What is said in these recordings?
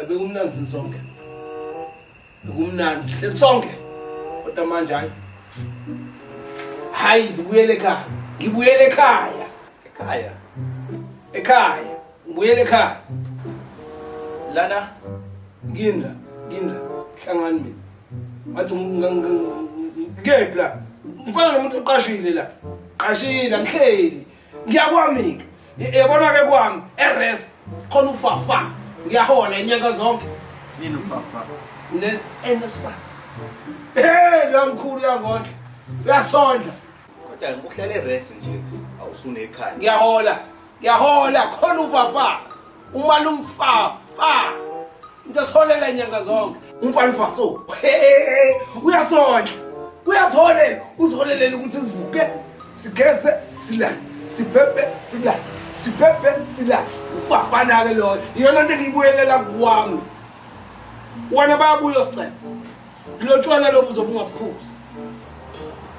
bekumnandi sonke. Bekumnandi sihleli sonke. Kodwa manje hayi zibuyele ekhaya. Ngibuyele ekhaya. Ekhaya. Ngibuyele ekhaya. Lana Ginla. Hlangani mina. Bathi ngikephi la? Mfana nomuntu oqashile la. Qashile ngihleli. Ngiyakwamika. Yabona ke kwami eRes khona ufafa. Ngiyahola inyanga zonke. nini ufafa? NSFAS. Lo mkhulu yangodla. Uyasondla. Kodwa uhlala eRes nje awusune ekhaya. Ngiyahola khona ufafa. Umali umfafa. Into solela inyanga zonke. Umfana faso. Uyasondla. Uyatholela. Uzolelele ukuthi sivuke. Sigeze sila. Sipepe sila. Sipepe sila. Ufafa nake lo. Iyona into engiyibuyelela kuwami. Wona bayabuya osicefe. Lotshwana lobu uzobungaphuza.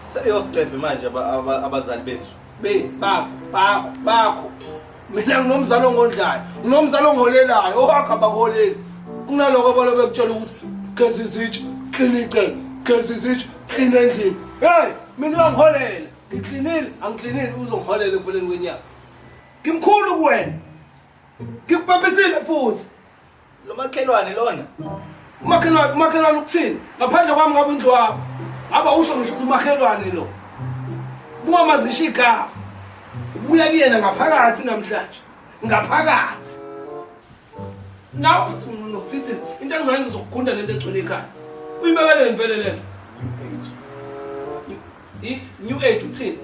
Sebeyosicefe manje abazali bethu. Bakho. Mina nginomzalo ongondlayo. Nginomzalo ongiholelayo. Ohakha bakuholeli. Kunaloko balo bekutshela ukuthi gezi izitsha, clean icele. Gezi izitsha, clean endlini. Hey, mina uyangiholela. Ngicleanile, angicleanile uzongiholela empeleni kwenyanga. Ngimkhulu kuwena. Ngikupapesile futhi. Lo makhelwane lona. Umakhelwane ukuthini? Ngaphandle kwami ngabe indlu wakho. Aba usho ngisho ukuthi umakhelwane lo. Bungamazisha igama. Ubuya kuyena ngaphakathi namhlanje. Ngaphakathi. Naw nokuthi into engizange ngizokugunda lento egcwele ekhaya. Uyibekele imvele lento. New age uthini?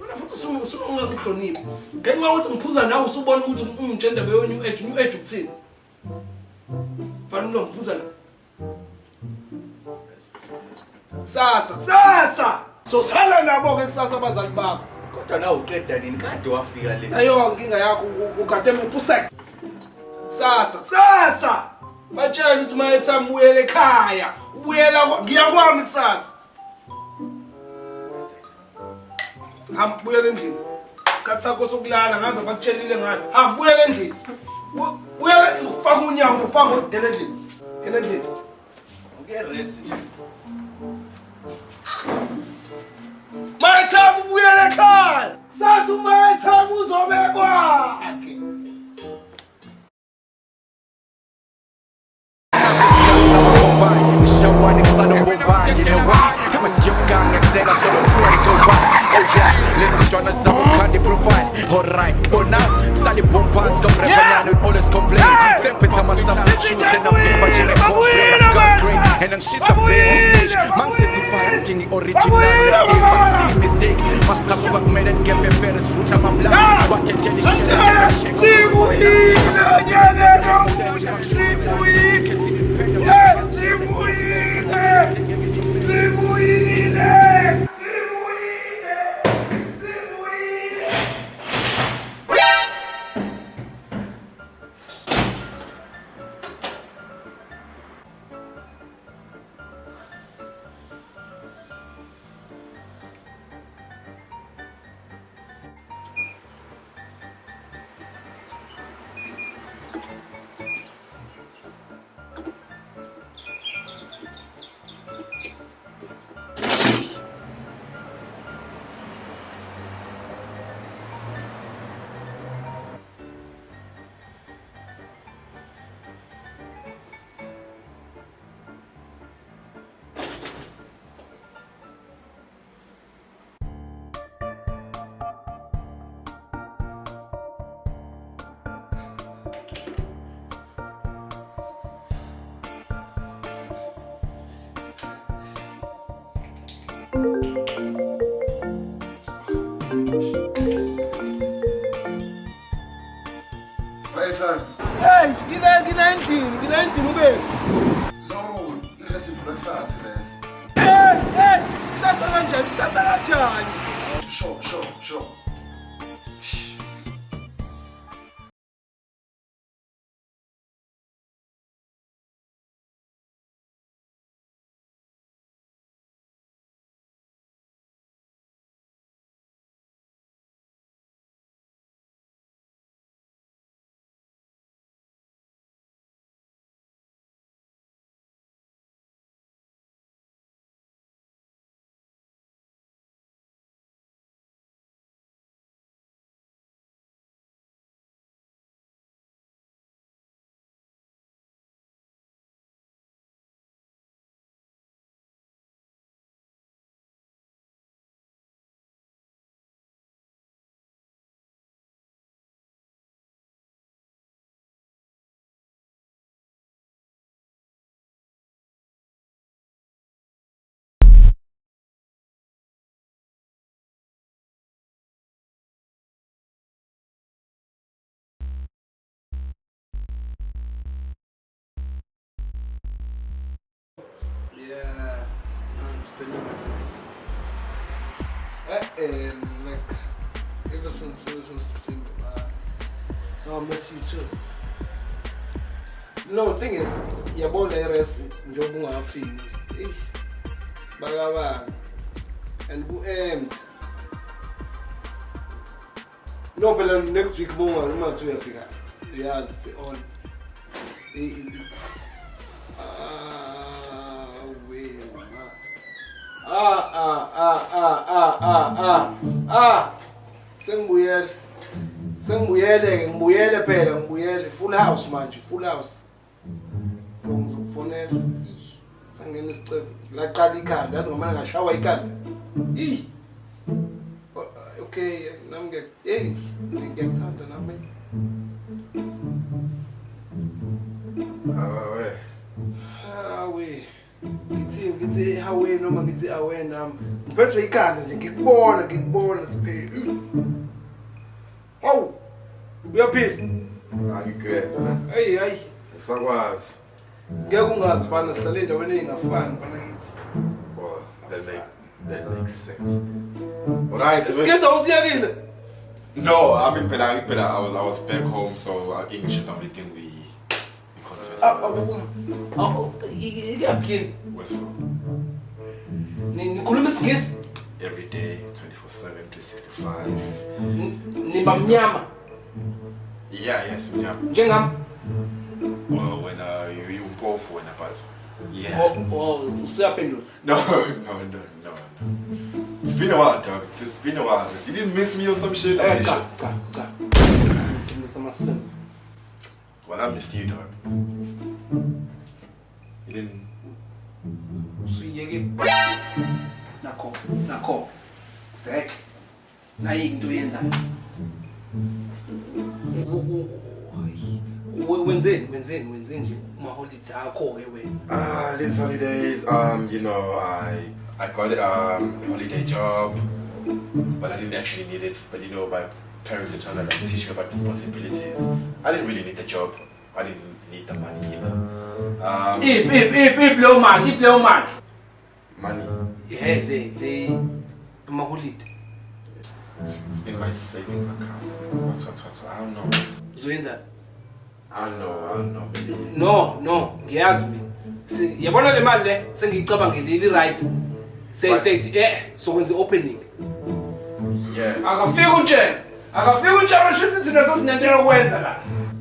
Wena futhi ungekuhlonipha. Ngenxa yokuthi ngiphuza nawe usubona ukuthi ungitshenda beyo new age uthini? Fanele ngiphuza la. Sasa. So sala nabo ke kusasa abazali bakho. Kodwa nawe uqeda nini kade wafika le? Ayo inkinga yakho ukade mfusex. Sasa. Batshela ukuthi mayethama ubuyele ekhaya. Ubuyela ngiyakwami kusasa. Hambuyele endlini. Kathi sakho sokulala ngaze bakutshelile ngani. Hambuyele endlini. Uyala ufaka unyawo ufaka ngene endlini. Ngene endlini. UkeRes nje. Mayethama ubuyele ekhaya. Sasa umayethama uzobekwakhe. Shawani sana bomba, you know why? I'm a joke gang and then I sort of try to go by. Oh yeah, listen to another sound candy provide. Alright, for now, Sally Bombans come revenant and always complain. Same pit to myself to shoot and I'm being watching a portrait. I'm got great, and then she's a play on stage. Man city fighting the original, let's see my see mistake. Must come back, made and get me better, root on my blood. What you tell the shit, I check. Hey, ngina endlini ube. No, irecipe lakusasa lesi. Hey, sasa kanjani? Sure. Yeah. Listen. No, I miss you too. No, the thing is, yabona iresi njengoba ungafiki. Sibakabanga. And ku-end. No, phela next week umathi uyafika. Uyazi on. Ngibuyele phela, full house manje, full house. So ngizokufonela. Sangena isicebo. Laqala ikhanda, yazi ngomane ngashawa ikhanda. Okay, nami ngiyakuthanda nami. Awe. Ngithi hawe noma ngithi awe nami. Ngiphethwe ikhanda nje ngikubona siphele. Hawu. Uyaphila? Angigwele. Hayi. Ngisakwazi. Ngeke ungazi fana sihlale endaweni engafani fana ngithi. Well, that makes sense. Alright. Sikeza usiyakile? No, I mean, I was back home, so I didn't shit on everything we confessed. Ikaphini. Westbrook. Nikhuluma isingisi? Every day, 24/7, 365. Nimba mnyama. Yes, yeah. Njengami? Well, when you umpofu when but yeah. Usiyaphendula. No. It's been a while, dog. It's been a while. You didn't miss me or some shit? Cha. Well, I missed you, dog. You didn't. Usiyeke. Nakho. Zek. Nayi into yenzayo. Wenzeni nje kuma-holiday akho ke wena. These holidays, I got a holiday job, but I didn't actually need it. But my parents were trying to teach me about responsibilities. I didn't really need the job. I didn't need the money either. Ip leyo mali. Money? Yeah, they kuma-holiday. It's in my savings account. What? I don't know. Uzoyenza? I don't know. Maybe. No, ngiyazi mina. Yabona le mali le sengiyicabangele right. Sokwenza opening. Yeah. Akafika untshela shuthi thina sesinento yokwenza la.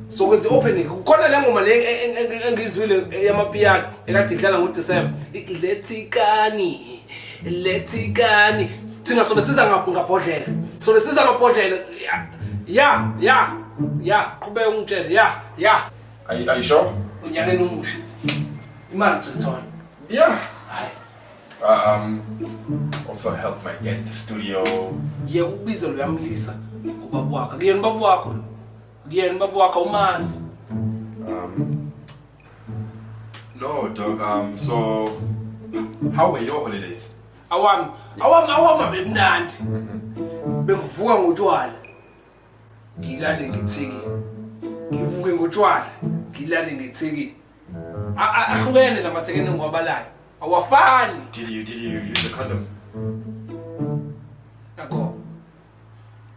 Sokwenza opening. Kukhona le ngoma le engizwile yamapiano ekade idlala ngoDecember. Lethikani. Thina sobe siza ngabhodlela. Yeah, qhubeka ungitshele. Yeah. Are you sure? Unyakeni omusha. Imali sithola. Yeah. Hayi. Also help my get the studio. Ye ubiza lo yamlisa kubaba wakhe. Kuyena baba wakho lo. Kuyena baba wakhe umazi. No, dog. So how were your holidays? Awami bemnandi. Bengivuka ngotshwala. Ngilale ngithiki. Ngivuke ngotshwala. Ngilale ngithiki. Ahlukene lamathekene ngwabalayo. Awafani. Did you use a condom?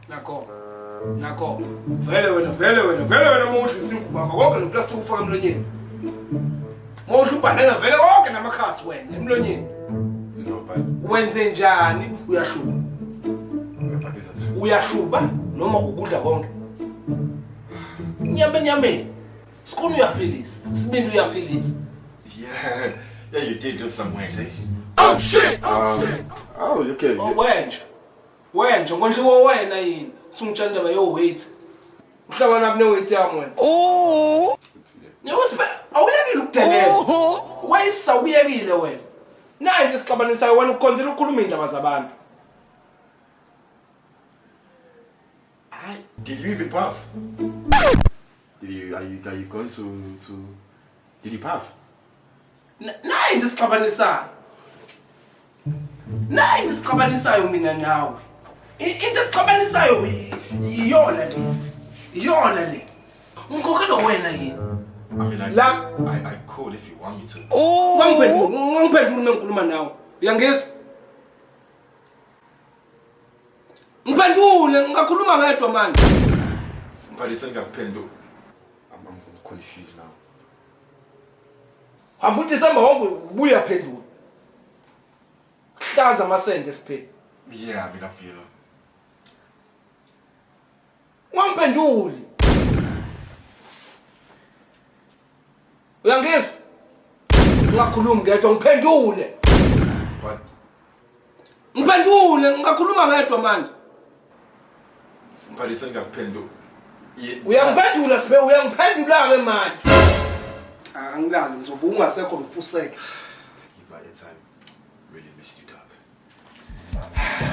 Nakho. Vele wena mudlisa inkubaba konke noplastic ufaka emlonyeni. Modla ubhanana vele konke namakhasi wena emlonyeni. No, but Wenze njani uyahluba? but is that Uyahluba noma ukudla konke? Nyame. Sikuni uyaphilisa. Sibindi uyaphilisa. Yeah, you did do some weight, eh? Oh shit. Okay. Wenje ngondliwa wena yini? Sungitshela indaba yo weight. Uhlangana nabi ne weight yami wena. Nyawusiphe awuyekile ukudelela. Wayisa uyekile wena. Nayi nje sixabanisayo wena ukonzela ukukhuluma indaba zabantu. Did you even pass? Are you going to? Did you pass? Nayi nje sixabanisayo mina nawe. Into sixabanisayo iyona le. Ngikhokhela wena yini? mean, La- I could if you want me to. Ungangiphenduli uma ngikhuluma nawe. Uyangizwa? Ngiphendule ngakhuluma ngedwa manje. But listen, I'm confused now. Hamba uDisemba wonke ubuya phendula. Hlaza amasende siphela. Yeah, I mean, I feel. Ungangiphenduli. Uyangizwa? Ungakhulumi ngedwa ngiphendule. But Ngiphendule ngakhuluma ngedwa manje. listen, Uyangiphendula sibe uyangiphendula ke manje. Angilali ngizovuka ungasekho ngifuseke. Keep my time. Really missed you, dog.